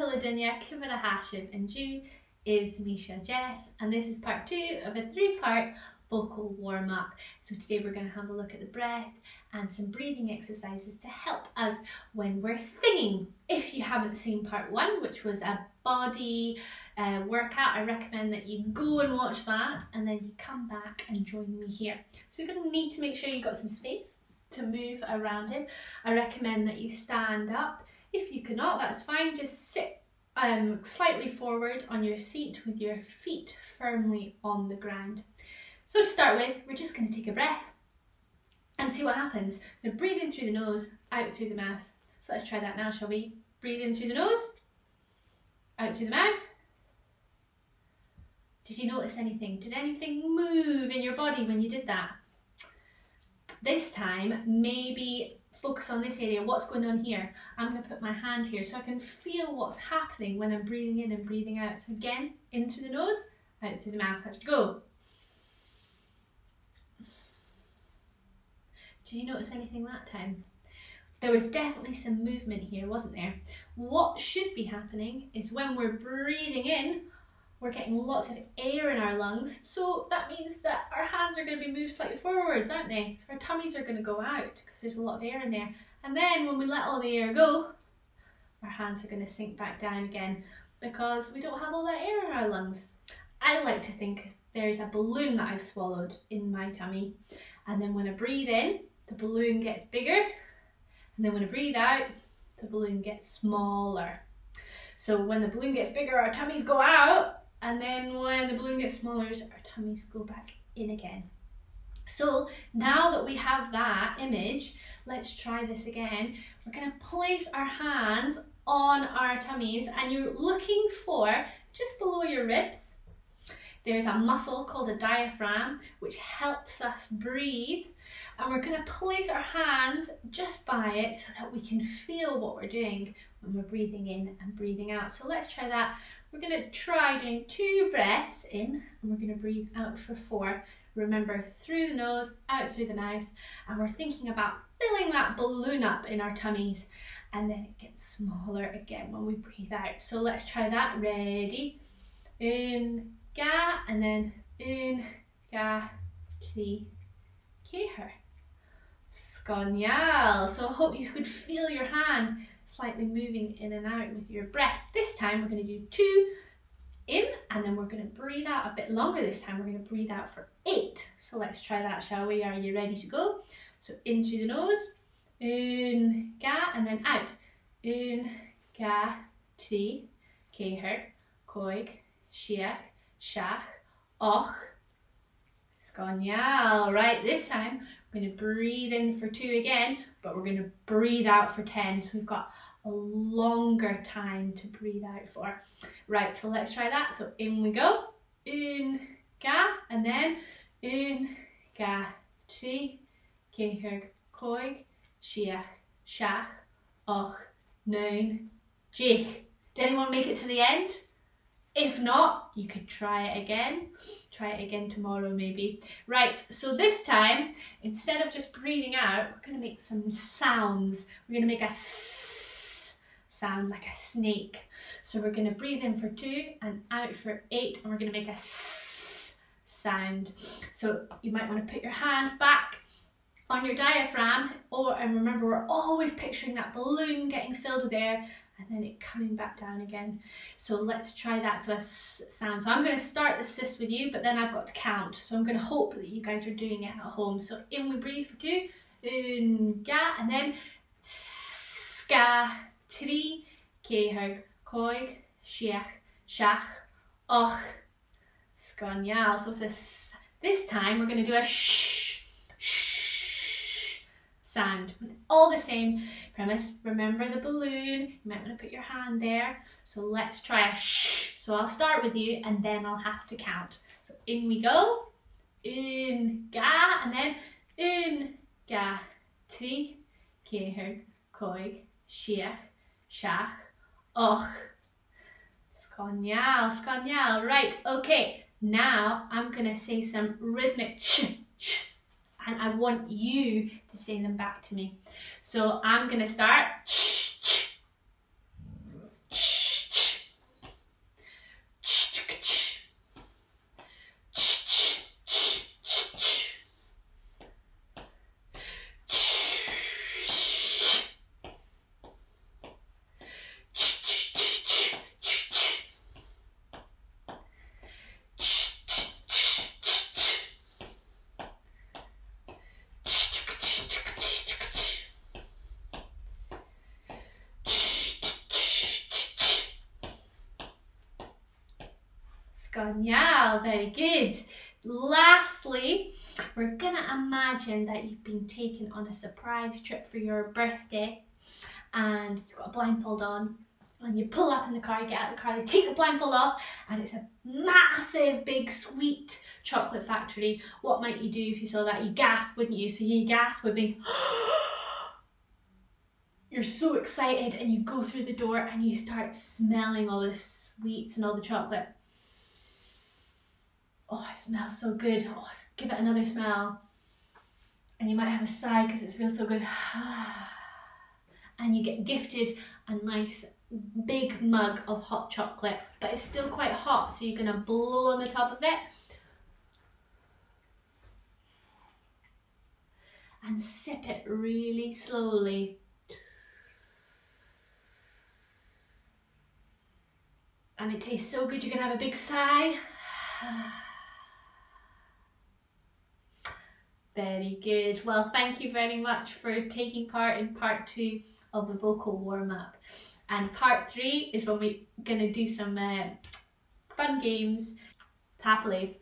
Ladynia, Cymra Hashiv and Jew is Misha Jess, and this is part 2 of a 3-part vocal warm-up. So today we're going to have a look at the breath and some breathing exercises to help us when we're singing. If you haven't seen part 1, which was a body workout, I recommend that you go and watch that and then you come back and join me here. So you're going to need to make sure you've got some space to move around in. I recommend that you stand up. If you cannot, that's fine, just sit slightly forward on your seat with your feet firmly on the ground. So to start with, we're just going to take a breath and see what happens. So breathe in through the nose, out through the mouth. So let's try that now, shall we? Breathe in through the nose, out through the mouth. Did you notice anything? Did anything move in your body when you did that? This time, maybe focus on this area. What's going on here? I'm going to put my hand here so I can feel what's happening when I'm breathing in and breathing out. So again, in through the nose, out through the mouth. Let's go. Did you notice anything that time? There was definitely some movement here, wasn't there? What should be happening is when we're breathing in, we're getting lots of air in our lungs, so that means that our hands are going to be moved slightly forwards, aren't they? So our tummies are going to go out because there's a lot of air in there. And then when we let all the air go, our hands are going to sink back down again because we don't have all that air in our lungs. I like to think there's a balloon that I've swallowed in my tummy, and then when I breathe in, the balloon gets bigger, and then when I breathe out, the balloon gets smaller. So when the balloon gets bigger, our tummies go out, and then when the balloon gets smaller, our tummies go back in again. So now that we have that image, let's try this again. We're going to place our hands on our tummies, and you're looking for, just below your ribs, there's a muscle called a diaphragm which helps us breathe, and we're going to place our hands just by it so that we can feel what we're doing when we're breathing in and breathing out. So let's try that. We're going to try doing 2 breaths in, and we're going to breathe out for 4. Remember, through the nose, out through the mouth, and we're thinking about filling that balloon up in our tummies, and then it gets smaller again when we breathe out. So let's try that. Ready? In, ga, and then in, ga, tri, keher. Skonial. So I hope you could feel your hand slightly moving in and out with your breath. This time we're going to do 2 in, and then we're going to breathe out a bit longer this time. We're going to breathe out for 8. So let's try that, shall we? Are you ready to go? So in through the nose, in, ga, and then out. In, ga, tri, keher, koig, shiach, shach, och, skonial. Right, this time we're going to breathe in for 2 again, but we're going to breathe out for 10. So we've got a longer time to breathe out for. Right, so let's try that. So in we go. In, ga, and then in, ga, tri, keher, koig, shiach, shach, och, neun, jich. Did anyone make it to the end? If not, you could try it again. Try it again tomorrow maybe. Right, so this time, instead of just breathing out, we're going to make some sounds. We're going to make a s sound like a snake. So we're going to breathe in for 2 and out for 8, and we're going to make a s sound. So you might want to put your hand back on your diaphragm, and remember, we're always picturing that balloon getting filled with air and then it coming back down again. So let's try that. So a s sound. So I'm going to start the sis with you, but then I've got to count. So I'm going to hope that you guys are doing it at home. So in we breathe for 2, un, ga, and then ska, tri, keher, koig, shiach, shach, och, skonial. So this time we're going to do a sh sound with all the same premise. Remember the balloon, you might want to put your hand there. So let's try a sh. So I'll start with you and then I'll have to count. So in we go. Un, ga, and then un, ga, tri, keher, koig, shiach, shach, och, skonial, skonial. Right, okay, now I'm going to say some rhythmic ch, and I want you to say them back to me. So I'm going to start ch, ch, ch, ch, Genial, very good. Lastly, we're gonna imagine that you've been taken on a surprise trip for your birthday and you've got a blindfold on and you pull up in the car, you get out of the car, you take the blindfold off and it's a massive big sweet chocolate factory. What might you do if you saw that? You gasp, wouldn't you? So you gasp would be you're so excited and you go through the door and you start smelling all the sweets and all the chocolate. Oh, it smells so good. Oh, give it another smell. And you might have a sigh because it feels so good. And you get gifted a nice big mug of hot chocolate, but it's still quite hot, so you're gonna blow on the top of it. And sip it really slowly. And it tastes so good, you're gonna have a big sigh. Very good. Well, thank you very much for taking part in part 2 of the vocal warm-up. And part 3 is when we're gonna do some fun games. Happily.